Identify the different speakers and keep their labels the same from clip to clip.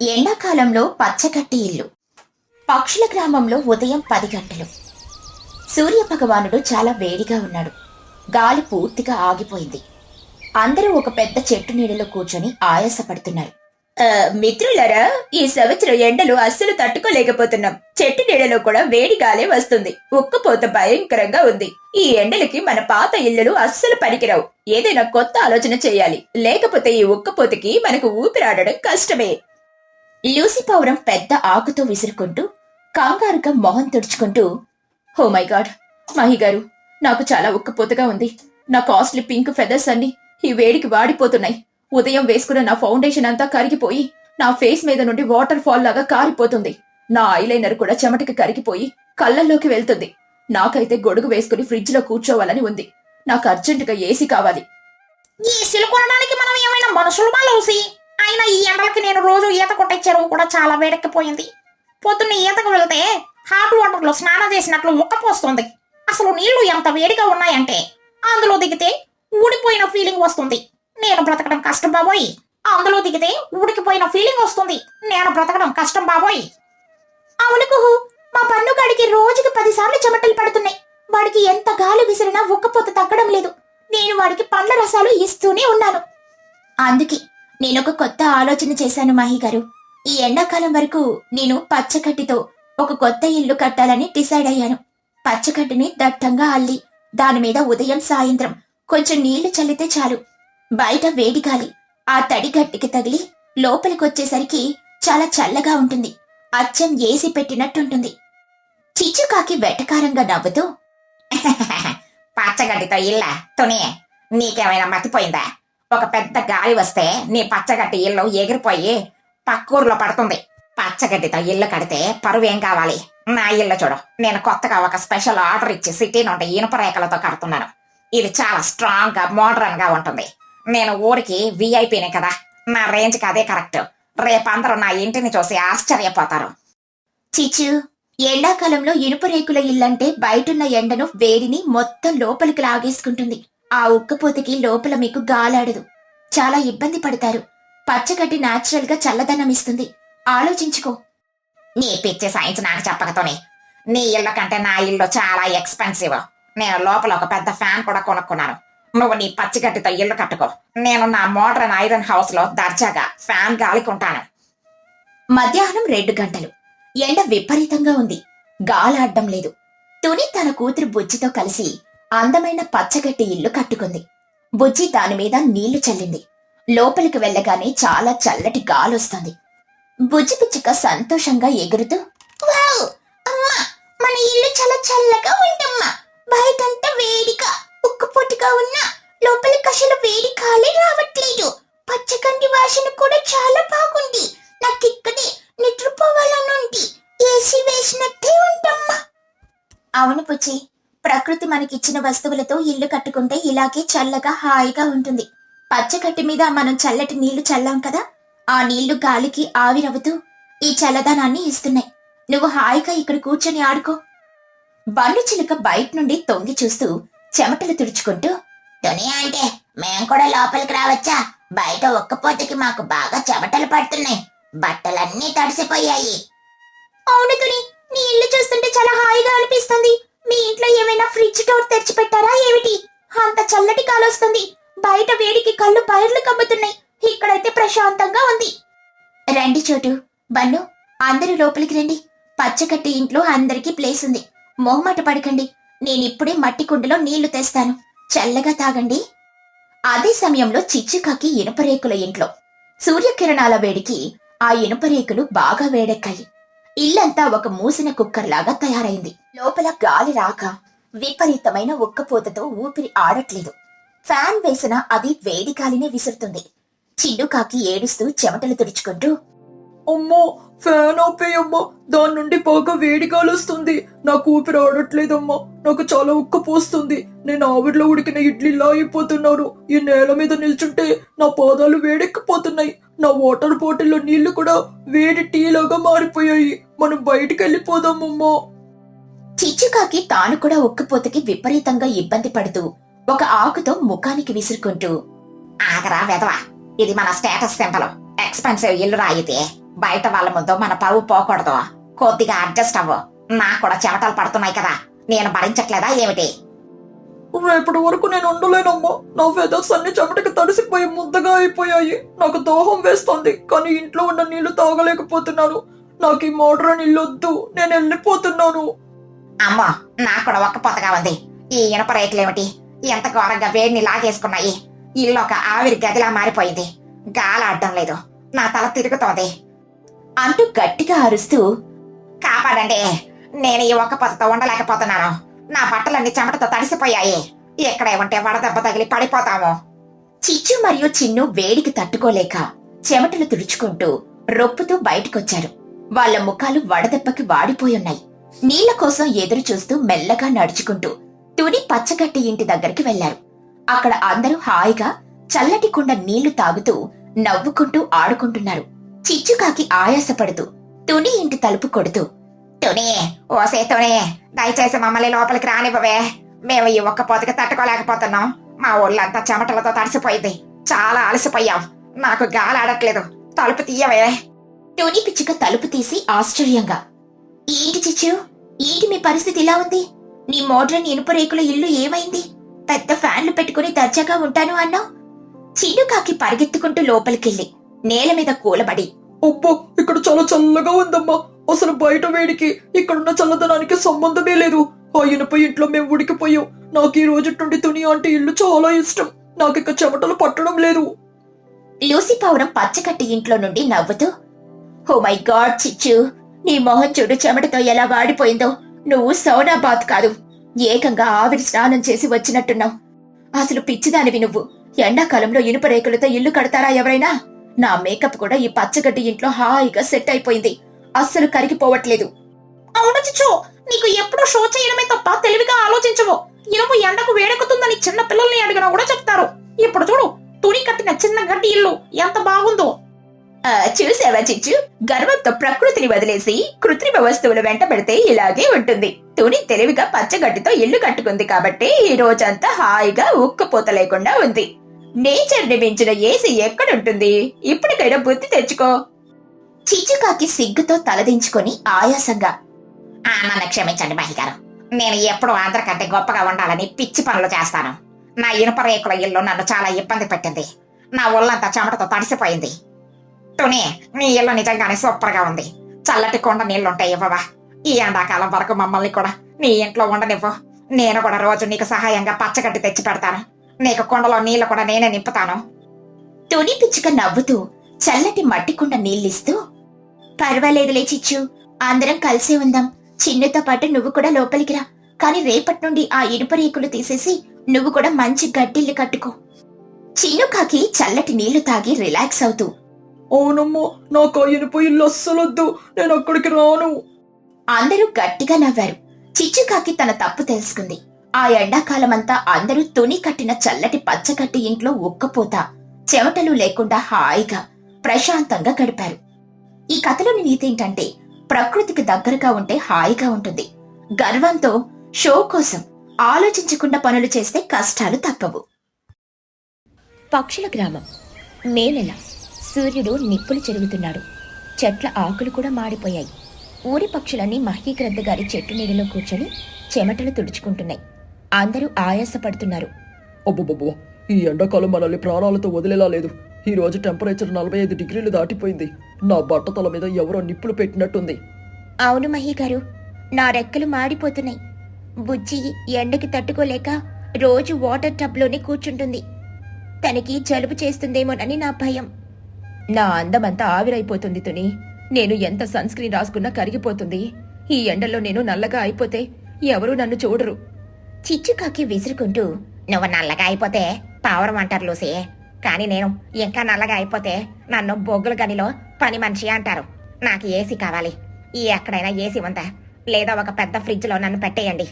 Speaker 1: ఎండాకాలంలో పచ్చగట్టి ఇల్లు. పక్షుల గ్రామంలో ఉదయం 10 గంటలు. సూర్యభగవానుడు చాలా వేడిగా ఉన్నాడు. గాలి పూర్తిగా ఆగిపోయింది. అందరూ ఒక పెద్ద చెట్టు నీడలో కూర్చొని ఆయాసపడుతున్నారు. మిత్రులరా, ఈ సంవత్సరం ఎండలు అస్సలు తట్టుకోలేకపోతున్నాం. చెట్టు నీడలో కూడా వేడి గాలే వస్తుంది. ఉక్కపోత భయంకరంగా ఉంది. ఈ ఎండలకి మన పాత ఇళ్లలు అస్సలు పనికిరావు. ఏదైనా కొత్త ఆలోచన చేయాలి, లేకపోతే ఈ ఉక్కపోతకి మనకు ఊపిరాడడం కష్టమే. లూసీ పావురం పెద్ద ఆకుతో విసురుకుంటూ కంగారుగా మొహం తుడుచుకుంటూ, ఓ మై గాడ్ మహిగారు, నాకు చాలా ఉక్కపోతగా ఉంది. నా కాస్ట్లీ పింక్ ఫెదర్స్ అన్ని ఈ వేడికి వాడిపోతున్నాయి. ఉదయం వేసుకున్న నా ఫౌండేషన్ అంతా కరిగిపోయి నా ఫేస్ మీద నుండి వాటర్ ఫాల్ లాగా కారిపోతుంది. నా ఐలైనర్ కూడా చెమటకి కరిగిపోయి కళ్ళల్లోకి వెళ్తుంది. నాకైతే గొడుగు వేసుకుని ఫ్రిడ్జ్ లో కూర్చోవాలని ఉంది. నాకు అర్జెంటుగా ఏసీ కావాలి.
Speaker 2: ఏసీలు కొనడానికి మనం ఏమైనా మనుషులమా లూసీ? అయినా ఈ ఎండలకి నేను రోజు ఈత కొట్టే చెరువు కూడా చాలా వేడెక్కిపోయింది. పొద్దున్న ఈతకు వెళ్తే హాట్ వాటర్ లో స్నానం చేసినట్లు ఉక్కపోస్తుంది. అసలు నీళ్లు ఎంత వేడిగా ఉన్నాయంటే అందులో దిగితే ఊడిపోయిన ఫీలింగ్ వస్తుంది. నేను బ్రతకడం కష్టం బాబోయ్. అందులో దిగితే ఊడికిపోయిన ఫీలింగ్ వస్తుంది. నేను బ్రతకడం కష్టం బాబోయ్.
Speaker 1: అవును కుహు, మా పన్నుగాడికి రోజుకి 10 సార్లు చెమటలు పడుతున్నాయి. వాడికి ఎంత గాలి విసిరినా ఉక్కపోత తగ్గడం లేదు. నేను వాడికి పండ్ల రసాలు ఇస్తూనే ఉన్నాను. అందుకే నేనొక కొత్త ఆలోచన చేశాను మహిగారు. ఈ ఎండాకాలం వరకు నేను పచ్చగడ్డితో ఒక కొత్త ఇల్లు కట్టాలని డిసైడ్ అయ్యాను. పచ్చగడ్డిని దట్టంగా అల్లి దాని మీద ఉదయం సాయంత్రం కొంచెం నీళ్లు చల్లితే చాలు. బయట వేడి గాలి ఆ తడి గట్టికి తగిలి లోపలికొచ్చేసరికి చాలా చల్లగా ఉంటుంది. అచ్చం ఏసి పెట్టినట్టుంటుంది. చిచ్చుకాకి వెటకారంగా నవ్వుతూ,
Speaker 2: పచ్చగడ్డితో ఇల్లా తుని, నీకేమైనా మతిపోయిందా? ఒక పెద్ద గాలి వస్తే నీ పచ్చగడ్డి ఇల్లు ఎగిరిపోయి పక్కూర్లో పడుతుంది. పచ్చగడ్డితో ఇల్లు కడితే పరువేం కావాలి? నా ఇల్లు చూడు, నేను కొత్తగా ఒక స్పెషల్ ఆర్డర్ ఇచ్చి సిటీ నుండి ఇనుప రేఖలతో కడుతున్నాను. ఇది చాలా స్ట్రాంగ్ గా మోడర్న్ గా ఉంటుంది. నేను ఊరికి విఐపీనే కదా, నా రేంజ్ కి అదే కరెక్ట్. రేపందరూ నా ఇంటిని చూసి ఆశ్చర్యపోతారు.
Speaker 1: చిచ్చు, ఎండాకాలంలో ఇనుప రేకుల ఇల్లంటే బయటున్న ఎండను వేడిని మొత్తం లోపలికి లాగేసుకుంటుంది. ఆ ఉక్కపోతకి లోపల మీకు గాలాడదు. చాలా ఇబ్బంది పడతారు. పచ్చగడ్డి న్యాచురల్ గా చల్లదనం ఇస్తుంది. ఆలోచించుకో.
Speaker 2: నీ పిచ్చి సైన్స్ నాకు చెప్పకతోనే. నీ ఇళ్ళ కంటే నా ఇల్లు చాలా ఎక్స్పెన్సివ్. నేను లోపల ఒక పెద్ద ఫ్యాన్ కూడా కొనుక్కున్నాను. నువ్వు నీ పచ్చిగడ్డితో ఇల్లు కట్టుకో. నేను నా మోడర్న్ ఐరన్ హౌస్ లో దర్జాగా ఫ్యాన్ గాలికుంటాను.
Speaker 1: మధ్యాహ్నం 2 గంటలు. ఎండ విపరీతంగా ఉంది. గాలాడ్డం లేదు. తుని తన కూతురు బుజ్జితో కలిసి అందమైన పచ్చగడ్డి ఇల్లు కట్టుకుంది. బుజ్జి దానిమీద నీళ్లు చల్లింది. లోపలికి వెళ్ళగానే చాలా చల్లటి గాలొస్తుంది. బుజ్జి పిచ్చుక సంతోషంగా ఎగురుతూ, వావ్ అమ్మా, మన ఇల్లు చాలా చల్లగా ఉందమ్మా. బయటంతా వేడిగా ఉక్కుపోటుగా ఉన్నా లోపలికి అసలు వేడి గాలే రావట్లేదు. పచ్చగడ్డి వాసన కూడా చాలా బాగుంది. నాకిక్కడే నిద్రపోవాలనుంది. ఏసీ వేసినట్టే ఉందమ్మా. అవును బుజ్జి, ప్రకృతి మనకిచ్చిన వస్తువులతో ఇల్లు కట్టుకుంటే ఇలాగే చల్లగా హాయిగా ఉంటుంది. పచ్చగడ్డి మీద మనం చల్లటి నీళ్లు చల్లాం కదా, ఆ నీళ్లు గాలికి ఆవిరవుతూ ఈ చల్లదనాన్ని ఇస్తున్నాయి. నువ్వు హాయిగా ఇక్కడ కూర్చొని ఆడుకో. బన్ను చిలుక బయట నుండి తొంగి చూస్తూ చెమటలు తుడుచుకుంటూ,
Speaker 2: దునియా అంటే మేం కూడా లోపలికి రావచ్చా? బయట ఒక్కపోతకి మాకు బాగా చెమటలు పడుతున్నాయి. బట్టలన్నీ తడిసిపోయాయి.
Speaker 1: అవును తుని, నీ ఇల్లు చూస్తుంటే చాలా హాయిగా అనిపిస్తుంది. మీ ఇంట్లో ఏమైనా ఫ్రిడ్జ్ డోర్ తెరిచిపెట్టారా ఏమిటి? అంత చల్లటి గాలొస్తుంది. బయట వేడికి కళ్ళు బయర్లు కమ్ముతున్నాయి. ఇక్కడైతే ప్రశాంతంగా ఉంది. రండి చోటు, బన్ను, అందరూ లోపలికి రండి. పచ్చగట్టి ఇంట్లో అందరికీ ప్లేస్ ఉంది. మొహమాట పడకండి. నేనిప్పుడే మట్టి కుండలో నీళ్లు తెస్తాను. చల్లగా తాగండి. అదే సమయంలో చిచ్చుకాకి ఇనుపరేకుల ఇంట్లో. సూర్యకిరణాల వేడికి ఆ ఇనుపరేకులు బాగా వేడెక్కాయి. ఇల్లంతా ఒక మూసిన కుక్కర్లాగా తయారైంది. లోపల గాలి రాక విపరీతమైన ఉక్కపోతతో ఊపిరి ఆడట్లేదు. ఫ్యాన్ వేసినా అది వేడి గాలినే విసురుతుంది. చిన్నుకాకి ఏడుస్తూ చెమటలు తుడుచుకుంటూ,
Speaker 3: అమ్మో, ఫ్యాన్ ఆపేయమ్మా, దాని నుండి బాగా వేడి గాలొస్తుంది. నాకు ఊపిరి ఆడట్లేదమ్మా. నాకు చాలా ఉక్కపోస్తుంది. నేను ఆవిరిలో ఉడికిన ఇడ్లీలా అయిపోతున్నాను. ఈ నేల మీద నిల్చుంటే నా పాదాలు వేడెక్కిపోతున్నాయి. నా వాటర్ బాటిల్లో నీళ్లు కూడా వేడి టీలాగా మారిపోయాయి. మనం బయటికి వెళ్ళిపోదామమ్మా.
Speaker 1: చిచ్చుకాకి తాను కూడా ఉక్కపోతకి విపరీతంగా ఇబ్బంది పడుతూ ఒక ఆకుతో ముఖానికి విసురుకుంటూ,
Speaker 2: ఆగరా వెదవా, ఇది మన స్టేటస్ సింబల్. ఎక్స్పెన్సివ్ ఇల్లు రాయితే బయట వాళ్ళ ముందు మన పరువు పోకూడదు. కొద్దిగా అడ్జస్ట్ అవ్వు. నాకు కూడా చెమటలు పడుతున్నాయి కదా, నేను భరించట్లేదా ఏమిటి?
Speaker 3: రేపటి వరకు నేను ఉండలేనమ్మా. నా ఫెదర్స్ అన్ని చెమటకి తడిసిపోయి ముద్దగా అయిపోయాయి. నాకు దాహం వేస్తోంది, కానీ ఇంట్లో ఉన్న నీళ్లు తాగలేకపోతున్నాను. నాకు ఈ మోడ్రన్ ఇల్లు వద్దు, నేను వెళ్ళిపోతున్నాను.
Speaker 2: అమ్మో, నాకు కూడా ఒక్కపోతగా ఉంది. ఈ ఇనప రేకులేమిటి ఎంత ఘోరంగా వేడిని లాగేసుకున్నాయి. ఇల్లు ఒక ఆవిరి గదిలా మారిపోయింది. గాలి ఆడడం లేదు, నా తల తిరుగుతోంది
Speaker 1: అంటూ గట్టిగా అరుస్తూ,
Speaker 2: కాపాడండి, నేను ఈ ఒక్కపోతతో ఉండలేకపోతున్నాను. నా బట్టలన్నీ చెమటతో తడిసిపోయాయి. ఇక్కడే ఉంటే వడదెబ్బ తగిలి పడిపోతాము.
Speaker 1: చిచ్చు మరియు చిన్ను వేడికి తట్టుకోలేక చెమటలు తుడుచుకుంటూ రొప్పుతూ బయటకొచ్చారు. వాళ్ళ ముఖాలు వడదెబ్బకి వాడిపోయున్నాయి. నీళ్ల కోసం ఎదురు చూస్తూ మెల్లగా నడుచుకుంటూ తుని పచ్చగట్టి ఇంటి దగ్గరికి వెళ్లారు. అక్కడ అందరూ హాయిగా చల్లటి కుండ నీళ్లు తాగుతూ నవ్వుకుంటూ ఆడుకుంటున్నారు. చిచ్చుకాకి ఆయాసపడుతూ తుని ఇంటి తలుపు కొడుతూ,
Speaker 2: తుని, ఓసే తుని, దయచేసి మమ్మల్ని లోపలికి రానివ్వవే. మేము ఈ ఒక్కపోతకి తట్టుకోలేకపోతున్నాం. మా ఊళ్ళంతా చెమటలతో తడిసిపోయింది. చాలా అలసిపోయాం. నాకు గాలి ఆడట్లేదు. తలుపు తీయవే.
Speaker 1: తుని పిచ్చుక తలుపు తీసి ఆశ్చర్యంగా, ఏంటి చిచ్చు, ఏంటి మీ పరిస్థితి ఇలా ఉంది? నీ మోడ్రన్ ఇనుప రేకుల ఇల్లు ఏమైంది? పెద్ద ఫ్యాన్లు పెట్టుకుని దర్జాగా ఉంటాను అన్నావు. చిన్నుకాకి పరిగెత్తుకుంటూ లోపలికెళ్ళి నేల మీద కూలబడి,
Speaker 3: అబ్బా, ఇక్కడ చాలా చల్లగా ఉందమ్మా. అసలు బయట వేడికి ఇక్కడున్న చల్లదనానికి సంబంధమే లేదు. ఆ ఇనుప ఇంట్లో మేము ఉడికిపోయాం. నాకు ఈ రోజు నుండి తుని ఆంటీ ఇల్లు చాలా ఇష్టం. నాకు ఇక చెమటలు పట్టడం లేదు.
Speaker 1: లూసి పావురం పచ్చకట్టి ఇంట్లో నుండి నవ్వుతూ, ఓ మై గాడ్ చిచ్చు, నీ మొహం చూడు చెమటతో ఎలా వాడిపోయిందో. నువ్వు సౌనా బాత్ కాదు, ఏకంగా ఆవిరి స్నానం చేసి వచ్చినట్టున్నావు. అసలు పిచ్చిదానివి నువ్వు. ఎండాకాలంలో ఇనుప రేకులతో ఇల్లు కడతారా ఎవరైనా? నా మేకప్ కూడా ఈ పచ్చగడ్డి ఇంట్లో హాయిగా సెట్ అయిపోయింది. అస్సలు కరిగిపోవట్లేదు.
Speaker 2: అవును చిచ్చు, నీకు ఎప్పుడూ షో చేయడమే తప్ప తెలివిగా ఆలోచించవు. ఇనుము ఎండకు వేడెక్కుతుందని చిన్న పిల్లల్ని అడిగినా కూడా చెప్తారు. ఇప్పుడు చూడు, తుని కట్టిన చిన్న గడ్డి ఇల్లు ఎంత బాగుందో.
Speaker 1: చూసావా చిచ్చు, గర్వంతో ప్రకృతిని వదిలేసి కృత్రిమ వస్తువులు వెంట పెడితే ఇలాగే ఉంటుంది. తుని తెలివిగా పచ్చగడ్డితో ఇల్లు కట్టుకుంది కాబట్టి ఈ రోజంతా హాయిగా ఉక్కపోత లేకుండా ఉంది. నేచర్ ని మించిన ఏసీ ఎక్కడుంటుంది? ఇప్పటికైనా బుద్ధి తెచ్చుకో. చిచ్చుకాకి సిగ్గుతో తలదించుకొని ఆయాసంగా,
Speaker 2: నన్ను క్షమించండి మహిగారు. నేను ఎప్పుడూ అందరికంటే గొప్పగా ఉండాలని పిచ్చి పనులు చేస్తాను. నా ఇనుప రేకుల ఇల్లు నన్ను చాలా ఇబ్బంది పెట్టింది. నా ఒళ్ళంతా చెమటతో తడిసిపోయింది. తుని, నీ ఇల్లు నిజంగానే సూపర్ గా ఉంది. చల్లటి కొండ నీళ్లుంటాయి ఇవ్వవా? ఈ ఎండాకాలం వరకు మమ్మల్ని కూడా నీ ఇంట్లో ఉండనివ్వు. నేను కూడా రోజు నీకు సహాయంగా పచ్చగడ్డి తెచ్చి పెడతాను. నీకు కొండలో నీళ్లు కూడా నేనే నింపుతాను.
Speaker 1: తుని పిచ్చుక నవ్వుతూ చల్లటి మట్టి కుండ నీళ్ళిస్తూ, పర్వాలేదులే చిచ్చు, అందరం కలిసే ఉందాం. చిన్నుతో పాటు నువ్వు కూడా లోపలికి రా. కాని రేపటి నుండి ఆ ఇనుప రేకులు తీసేసి నువ్వు కూడా మంచి గడ్డిల్లు కట్టుకో. చిన్నుకాకి చల్లటి నీళ్లు తాగి రిలాక్స్ అవుతూ,
Speaker 3: అవునమ్మా, నాకు ఆ ఇనుప ఇల్లు అస్సలొద్దు. నేను అక్కడికి రాను.
Speaker 1: అందరూ గట్టిగా నవ్వారు. చిచ్చుకాకి తన తప్పు తెలుసుకుంది. ఆ ఎండాకాలమంతా అందరూ తుని కట్టిన చల్లటి పచ్చగడ్డి ఇంట్లో ఉక్కపోతా చెమటలు లేకుండా హాయిగా ప్రశాంతంగా గడిపారు. ఈ కథలోని నీతి ఏంటంటే, ప్రకృతికి దగ్గరగా ఉంటే హాయిగా ఉంటుంది. గర్వంతో షో కోసం ఆలోచించకుండా పనులు చేస్తే కష్టాలు తప్పవు. పక్షుల గ్రామం. మే నెల. సూర్యుడు నిప్పులు చెరుగుతున్నాడు. చెట్ల ఆకులు కూడా మాడిపోయాయి. ఊరి పక్షులన్నీ మహీగ్రద్ద గారి చెట్టు నీడలో కూర్చొని చెమటలు తుడుచుకుంటున్నాయి. అందరూ ఆయాసపడుతున్నారు.
Speaker 3: అబ్బబ్బబ్బో, ఈ ఎండాకాలం మనల్ని ప్రాణాలతో వదిలేలా లేదు. ఈ రోజు టెంపరేచర్ 45 డిగ్రీలు దాటిపోయింది. నా బట్టతల మీద ఎవరో నిప్పులు పెట్టినట్టుంది.
Speaker 1: అవును మహీగారు, నా రెక్కలు మాడిపోతున్నాయి. బుజ్జి ఎండకి తట్టుకోలేక రోజు వాటర్ టబ్లోనే కూర్చుంటుంది. తనకి జలుబు చేస్తుందేమోనని నా భయం. నా అందమంతా ఆవిరైపోతుంది తుని. నేను ఎంత సన్ స్క్రీన్ రాసుకున్నా కరిగిపోతుంది. ఈ ఎండలో నేను నల్లగా అయిపోతే ఎవరూ నన్ను చూడరు. చిచ్చుకాకి విసురుకుంటూ,
Speaker 2: నువ్వు నల్లగా అయిపోతే పావురం అంటారు లూసి. కానీ నేను ఇంకా నల్లగా అయిపోతే నన్ను బొగ్గుల గనిలో పని మనిషి అంటారు. నాకు ఏసీ కావాలి. ఎక్కడైనా ఏసీ ఉందా? లేదా ఒక పెద్ద ఫ్రిడ్జ్ లో నన్ను పెట్టేయండి.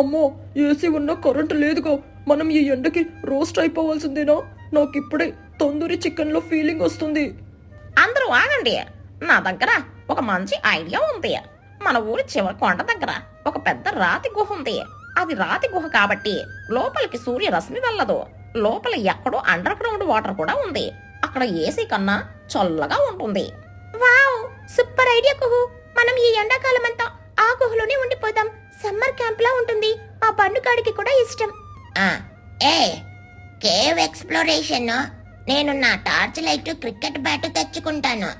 Speaker 3: అమ్మో, ఏసీ ఉన్నా కరెంటు లేదుగా. మనం ఈ ఎండకి రోస్ట్ అయిపోవాల్సిందేనా? నాకిప్పుడే తందూరి చికెన్ లో ఫీలింగ్ వస్తుంది.
Speaker 2: అందరూ ఆగండి, నా దగ్గర ఒక మంచి ఐడియా ఉంది. మన ఊరి చివరి కొండ దగ్గర ఒక పెద్ద రాతి గుహ ఉంది. అది రాతి గుహ కాబట్టి లోపలికి సూర్యరశ్మి వెళ్ళదు. లోపల ఎక్కడో అండర్ గ్రౌండ్ వాటర్ కూడా ఉంది. అక్కడ ఏసీ కన్నా చల్లగా ఉంటుంది.
Speaker 1: వావ్, సూపర్ ఐడియా కుహు. మనం ఈ ఎండాకాలం అంతా ఆ గుహలోనే ఉండిపోదాం. సమ్మర్ క్యాంప్ లా ఉంటుంది. ఆ బండుగాడికి కూడా ఇష్టం. ఏ కేవ్ ఎక్స్ప్లోరేషన్, నేను నా టార్చ్ లైట్ క్రికెట్ బ్యాట్ తెచ్చుకుంటాను.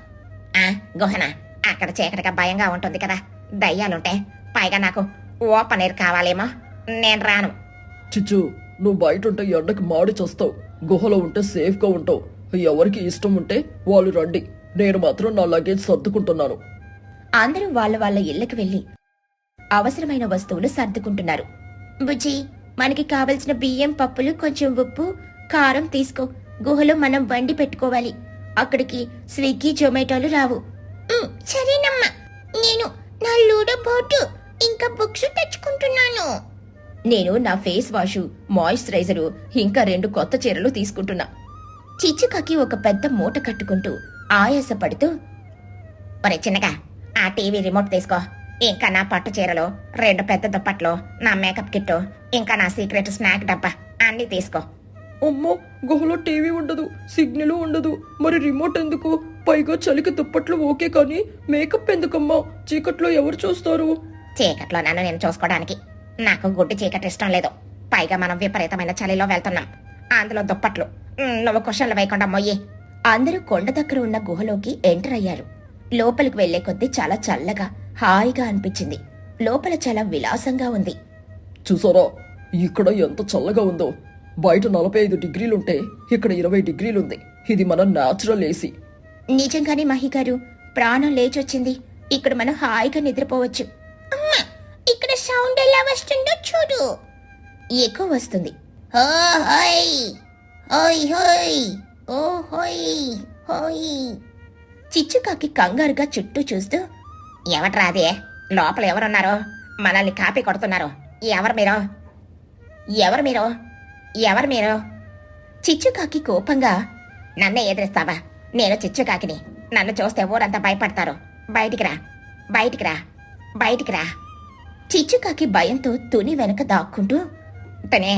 Speaker 2: గుహన అక్కడ చీకటిగా భయంగా ఉంటుంది కదా, దయ్యాలుంటే. పైగా నాకు ఓపెన్ ఎయిర్ కావాలేమో. నేను రాను.
Speaker 3: చిచ్చు, నువ్వు బయట ఉంటే ఎండకి మాడి చస్తావు. గుహలో ఉంటే సేఫ్ గా ఉంటావు. ఎవరికి ఇష్టం ఉంటే వాళ్ళు రండి. నేను మాత్రం నా లగేజ్ సర్దుకుంటున్నాను.
Speaker 1: అందరూ వాళ్ళ వాళ్ళ ఇళ్ళకి వెళ్లి అవసరమైన వస్తువులు సర్దుకుంటున్నారు. బుజ్జి, మనకి కావలసిన బియ్యం, పప్పులు, కొంచెం ఉప్పు, కారం తీసుకో. గుహలో మనం వండి పెట్టుకోవాలి. అక్కడికి స్విగ్గీ, జొమాటోలు రావు. సరేనమ్మా. నేను నా లూడో బోటు ఇంకా బుక్స్ తెచ్చుకుంటున్నాను. నేను నా ఫేస్ వాషు, మాయిశ్చరైజరు ఇంకా 2 కొత్త చీరలు తీసుకుంటున్నా. చిచ్చుకాకి ఒక పెద్ద మూట కట్టుకుంటూ ఆయాసపడుతూ,
Speaker 2: ఒరే చిన్నగా, ఆ టీవీ రిమోట్ తీసుకో. ఇంకా నా పట్టు చీరలు, 2 పెద్ద దుప్పట్లు, నా మేకప్ కిట్టు, ఇంకా నా సీక్రెట్ స్నాక్ డబ్బా అన్నీ తీసుకో.
Speaker 3: అమ్మో, గుహలో టీవీ ఉండదు, సిగ్నల్ ఉండదు. మరి రిమోట్ ఎందుకు? పైగా చలికి దుప్పట్లు ఓకే, కానీ మేకప్ ఎందుకమ్మా? చీకట్లో ఎవరు చూస్తారు?
Speaker 2: చీకట్లో నన్ను నేను చూసుకోవడానికి నాకు గుడ్డి చీకటి ఇష్టం లేదు. పైగా మనం విపరీతమైన చలిలో వెళ్తున్నాం. అందులో దుప్పట్లు నువ్వు క్వశ్చన్లు వేయకుండా మొయ్యి.
Speaker 1: అందరూ కొండ దగ్గర ఉన్న గుహలోకి ఎంటర్ అయ్యారు. లోపలికి వెళ్లే కొద్దీ చాలా చల్లగా, హాయిగా అనిపించింది. లోపల చాలా విలాసంగా ఉంది.
Speaker 3: చూసారా ఇక్కడ ఎంత చల్లగా ఉందో? బయట 45 డిగ్రీలుంటే ఇక్కడ 20 డిగ్రీలుంది. ఇది మన న్యాచురల్ ఏసీ.
Speaker 1: నిజంగానే మహిగారు, ప్రాణం లేచొచ్చింది. ఇక్కడ మనం హాయిగా నిద్రపోవచ్చు. అమ్మా, ఇక్కడ సౌండ్ ఎలా వస్తుందో చూడు. ఎక్కువ వస్తుంది. చిచ్చుకాకి కంగారుగా చుట్టూ చూస్తూ,
Speaker 2: ఎవట్రా అదే? లోపల ఎవరున్నారు? మనల్ని కాపీ కొడుతున్నారు. ఎవరు మీరు? ఎవరు మీరు? ఎవరు మీరు?
Speaker 1: చిచ్చుకాకి కోపంగా,
Speaker 2: నన్నే ఎదిరిస్తావా? నేను చిచ్చుకాకిని. నన్ను చూస్తే ఊరంతా భయపడతారు. బయటికి రా, బయటికి రా, బయటికి రా.
Speaker 1: చిచ్చుకాకి భయంతో తుని వెనక దాక్కుంటూ,
Speaker 2: తనే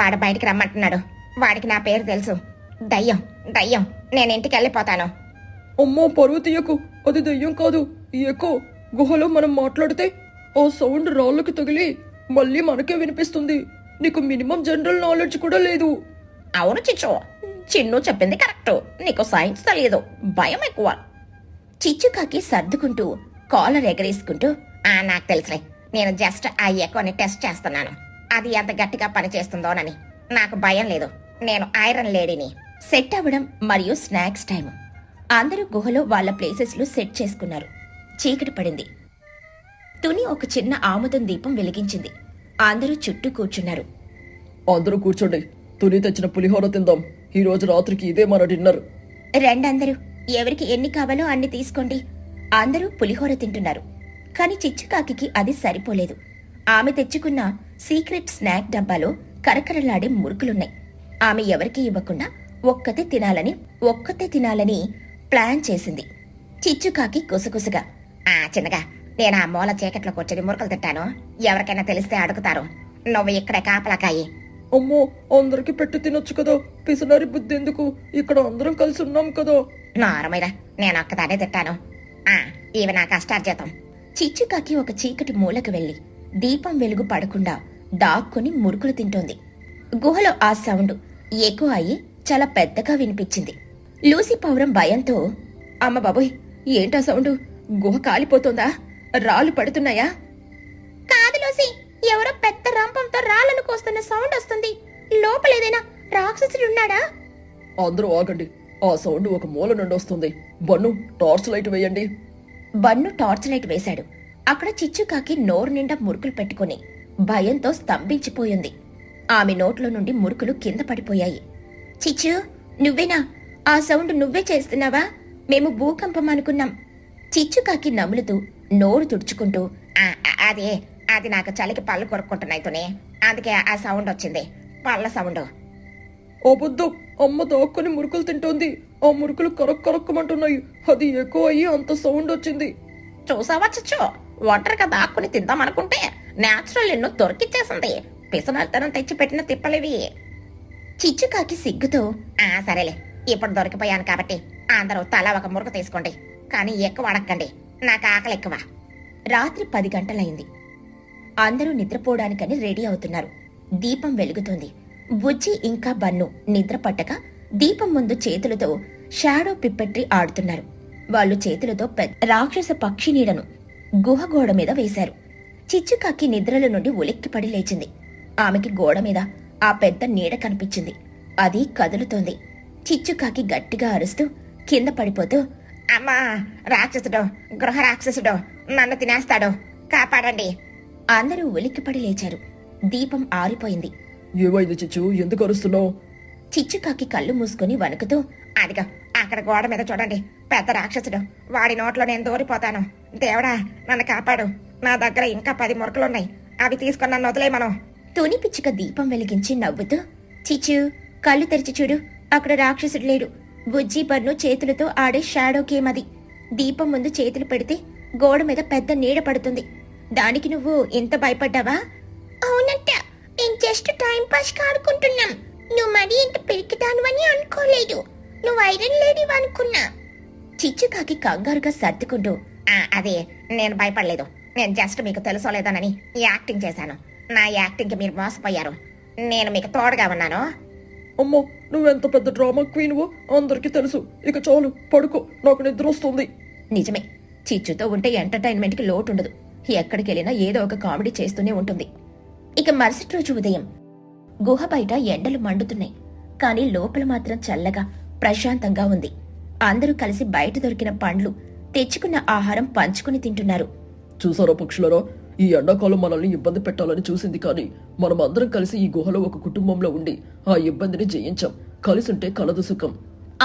Speaker 2: వాడు బయటికి రమ్మంటున్నాడు. వాడికి నా పేరు తెలుసు. దయ్యం, దయ్యం. నేను ఇంటికి వెళ్ళిపోతాను.
Speaker 3: అమ్మో, పరువు తీయకు. అది దెయ్యం కాదు, ఎకో. గుహలో మనం మాట్లాడితే ఆ సౌండ్ రాళ్ళకి తగిలి మళ్ళీ మనకే వినిపిస్తుంది. నీకు మినిమం జనరల్ నాలెడ్జ్ కూడా లేదు.
Speaker 2: అవును చిచ్చు, చిన్ను చెప్పింది కరెక్ట్. నీకు సైన్స్ తెలియదు, భయం ఎక్కువ.
Speaker 1: చిచ్చుకాకి సర్దుకుంటూ కాలర్ ఎగరేసుకుంటూ,
Speaker 2: నాకు తెలుసులే. నేను జస్ట్ ఆ ఎకోని టెస్ట్ చేస్తున్నాను. అది ఎంత గట్టిగా పనిచేస్తుందోనని. నాకు భయం లేదు. నేను ఐరన్ లేడీని.
Speaker 1: సెట్ అవ్వడం మరియు స్నాక్స్ టైం. అందరూ గుహలో వాళ్ళ ప్లేసెస్లో సెట్ చేసుకున్నారు. చీకటి పడింది. తుని ఒక చిన్న ఆముదం దీపం వెలిగించింది. అందరూ చుట్టూ కూర్చున్నారు.
Speaker 3: అందరూ కూర్చోండి. తుని తెచ్చిన పులిహోర తిందాం. ఈ రోజు రాత్రికి ఇదే మన డిన్నర్.
Speaker 1: రెండందరూ ఎవరికి ఎన్ని కావాలో అన్ని తీసుకోండి. అందరూ పులిహోర తింటున్నారు. కాని చిచ్చుకాకి అది సరిపోలేదు. ఆమె తెచ్చుకున్న సీక్రెట్ స్నాక్ డబ్బాలో కరకరలాడే మురుకులున్నాయి. ఆమె ఎవరికీ ఇవ్వకుండా ఒక్కతే తినాలని ప్లాన్ చేసింది. చిచ్చుకాకి గుసగుసగా,
Speaker 2: చిన్నగా, నేను ఆ మూల చీకట్లో కూర్చొని మురుకులు తింటాను. ఎవరికైనా తెలిస్తే అడుగుతారు. నువ్వు ఇక్కడే కాపలాకాయి.
Speaker 3: అమ్మో, అందరికి పెట్టి తినొచ్చు కదా. పిసనారి బుద్ధి ఎందుకు? ఇక్కడ అందరం కలిసి ఉన్నాం కదా.
Speaker 2: నారమైనా నేను ఒక్కదానే తింటాను. ఇవి నా కష్టార్జితం.
Speaker 1: చిచ్చుకాకి ఒక చీకటి మూలకు వెళ్లి దీపం వెలుగు పడకుండా దాక్కుని మురుకులు తింటోంది. గుహలో ఆ సౌండ్ ఎక్కువ అయి చాలా పెద్దగా వినిపించింది. లూసీ పౌరం భయంతో, అమ్మ బాబోయ్, ఏంటా సౌండ్? గుహ కాలిపోతుందా? రాళ్ళు పడుతున్నాయా? కాదు లూసీ, ఎవరో పెద్ద రంపంతో రాళ్లను కోస్తున్న సౌండ్ వస్తుంది. లోపలేదైనా రాక్షసుడున్నాడా?
Speaker 3: అందరూ ఆగండి. ఆ సౌండ్ ఒక మూల నుండి వస్తుంది. బన్ను, టార్చ్ లైట్ వేయండి.
Speaker 1: బన్ను టార్చ్ లైట్ వేశాడు. అక్కడ చిచ్చుకాకి నోరు నిండా మురుకులు పెట్టుకుని భయంతో స్తంభించిపోయింది. ఆమె నోట్లో నుండి మురుకులు కింద పడిపోయాయి. చిచ్చు, నువ్వేనా? ఆ సౌండ్ నువ్వే చేస్తున్నావా? మేము భూకంపం అనుకున్నాం. చిచ్చుకాకి నములుతూ నోరు తుడుచుకుంటూ,
Speaker 2: అది నాకు చలికి పళ్ళు కొరుక్కుంటున్నాయి తుని. అందుకే ఆ సౌండ్ వచ్చింది, పళ్ళ సౌండ్.
Speaker 3: అబద్ధం. అమ్మ దాక్కుని మురుకులు తింటోంది. ఆ మురుకులు కరక్కమంటున్నాయి. అది ఎక్కువ అయ్యి అంత సౌండ్ వచ్చింది.
Speaker 2: చూసావా చిచ్చు, ఒంటరిగా దాక్కుని తిందామనుకుంటే నేచురల్ ఎన్నో దొరికిచ్చేసింది. పిసనర్తనం తెచ్చి పెట్టిన తిప్పలివి.
Speaker 1: చిచ్చుకాకి సిగ్గుతో
Speaker 2: సరేలే, ఇప్పుడు దొరికిపోయాను కాబట్టి అందరూ తలా ఒక మురుకు తీసుకోండి. కానీ ఎక్కువ అడక్కండి, నాకు ఆకలి ఎక్కువ.
Speaker 1: రాత్రి 10 గంటలైంది. అందరూ నిద్రపోవడానికని రెడీ అవుతున్నారు. దీపం వెలుగుతోంది. బుజ్జి ఇంకా బన్ను నిద్ర పట్టక దీపం ముందు చేతులతో షాడో పిప్పెట్రి ఆడుతున్నారు. వాళ్ళు చేతులతో పెద్ద రాక్షస పక్షి నీడను గుహ గోడ మీద వేశారు. చిచ్చుకాకి నిద్రల నుండి ఉలిక్కిపడి లేచింది. ఆమెకి గోడ మీద ఆ పెద్ద నీడ కనిపించింది. అది కదులుతోంది. చిచ్చుకాకి గట్టిగా అరుస్తూ కింద పడిపోతూ,
Speaker 2: అమ్మా, రాక్షసుడు, గృహ రాక్షసుడు నన్ను తినేస్తాడు, కాపాడండి.
Speaker 1: అందరూ ఉలిక్కిపడి లేచారు. దీపం ఆరిపోయింది.
Speaker 3: ఏమైంది చిచ్చు, ఎందుకు అరుస్తున్నావు?
Speaker 1: చిచ్చుకాకి కళ్ళు మూసుకుని వణుకుతూ,
Speaker 2: అదిగో అక్కడ గోడ మీద చూడండి, పెద్ద రాక్షసుడు. వాడి నోట్లో నేను దూరిపోతాను. దేవుడా, నన్ను కాపాడు. నా దగ్గర ఇంకా 10 మురకలున్నాయి, అవి తీసుకొని నన్ను వదిలేయమను.
Speaker 1: తుని పిచ్చుక దీపం వెలిగించి నవ్వుతూ, చిచ్చు, కళ్ళు తెరిచి చూడు, అక్కడ రాక్షసుడు లేడు. బుజ్జి బన్ను చేతులతో ఆడే షాడో గేమ్ అది. దీపం ముందు చేతులు పెడితే గోడ మీద పెద్ద నీడ పడుతుంది. దానికి నువ్వు ఇంత భయపడ్డావా? అవునంట, నేను జస్ట్ టైం పాస్ ఆడుకుంటున్నాం. నువ్వు మరీ ఇంత పెరికిదానువని అనుకోలేదు. నువ్వు ఐరన్ లేడీ అనుకున్నా. చిచ్చుకాకి కంగారుగా సర్దుకుంటూ,
Speaker 2: అదే, నేను భయపడలేదు. నేను జస్ట్ మీకు తెలుసో లేదోనని యాక్టింగ్ చేశాను. నా యాక్టింగ్కి మీరు మోసపోయారు. నేను మీకు తోడుగా ఉన్నాను.
Speaker 3: అమ్మో, నువ్వెంత పెద్ద డ్రామా క్వీన్వో అందరికీ తెలుసు. ఇక చాలు, పడుకో, నాకు నిద్ర వస్తుంది.
Speaker 1: నిజమే, చిచ్చుతో ఉంటే ఎంటర్టైన్మెంట్కి లోటుండదు. ఎక్కడికెళ్ళినా ఏదో ఒక కామెడీ చేస్తూనే ఉంటుంది. ఇక మరుసటి రోజు ఉదయం గుహ బయట ఎండలు మండుతున్నాయి. కానీ లోపల మాత్రం చల్లగా ప్రశాంతంగా ఉంది. అందరూ కలిసి బయట దొరికిన పండ్లు, తెచ్చుకున్న ఆహారం పంచుకుని తింటున్నారు.
Speaker 3: చూసారా పక్షులరా, ఈ ఎండాకాలం మనల్ని ఇబ్బంది పెట్టాలని చూసింది, కానీ మనం అందరం కలిసి ఈ గుహలో ఒక కుటుంబంలో ఉండి ఆ ఇబ్బందిని జయించాం. కలిసుంటే కలదు సుఖం.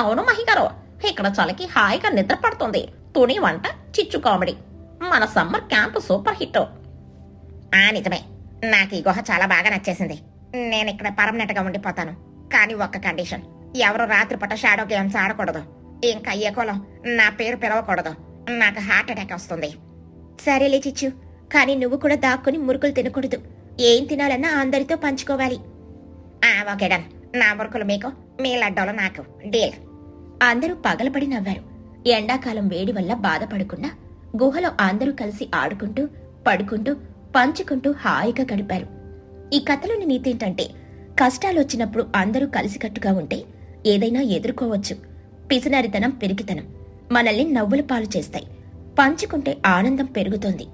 Speaker 2: అవును మహిగారు, ఇక్కడ చలికి హాయిగా నిద్ర పడుతుంది. తుని వంట, చిచ్చు కామెడీ, మన సమ్మర్ క్యాంప్ సూపర్ హిట్. నిజమే, నాకు ఈ గుహ చాలా బాగా నచ్చేసింది. నేను ఇక్కడ పర్మనెంట్ గా ఉండిపోతాను. కానీ ఒక్క కండిషన్, ఎవరు రాత్రిపూట షాడో గేమ్స్ ఆడకూడదు. ఇంకా ఎక్కువలో నా పేరు పిలవకూడదు. నాకు హార్ట్ అటాక్ వస్తుంది.
Speaker 1: సరేలే చిచ్చు, కానీ నువ్వు కూడా దాక్కుని మురుకులు తినకూడదు. ఏం తినాలన్నా అందరితో పంచుకోవాలి.
Speaker 2: Okay done. నా మురుకులు మీకు, మీ లడ్డోలు నాకు, డీల్.
Speaker 1: అందరూ పగలబడి నవ్వారు. ఎండాకాలం వేడి వల్ల బాధపడకుండా గుహలో అందరూ కలిసి ఆడుకుంటూ, పడుకుంటూ, పంచుకుంటూ హాయిగా గడిపారు. ఈ కథలోని నీతి ఏంటంటే, కష్టాలొచ్చినప్పుడు అందరూ కలిసికట్టుగా ఉంటే ఏదైనా ఎదుర్కోవచ్చు. పిసినారితనం, పెరిగితనం మనల్ని నవ్వుల పాలు చేస్తాయి. పంచుకుంటే ఆనందం పెరుగుతుంది.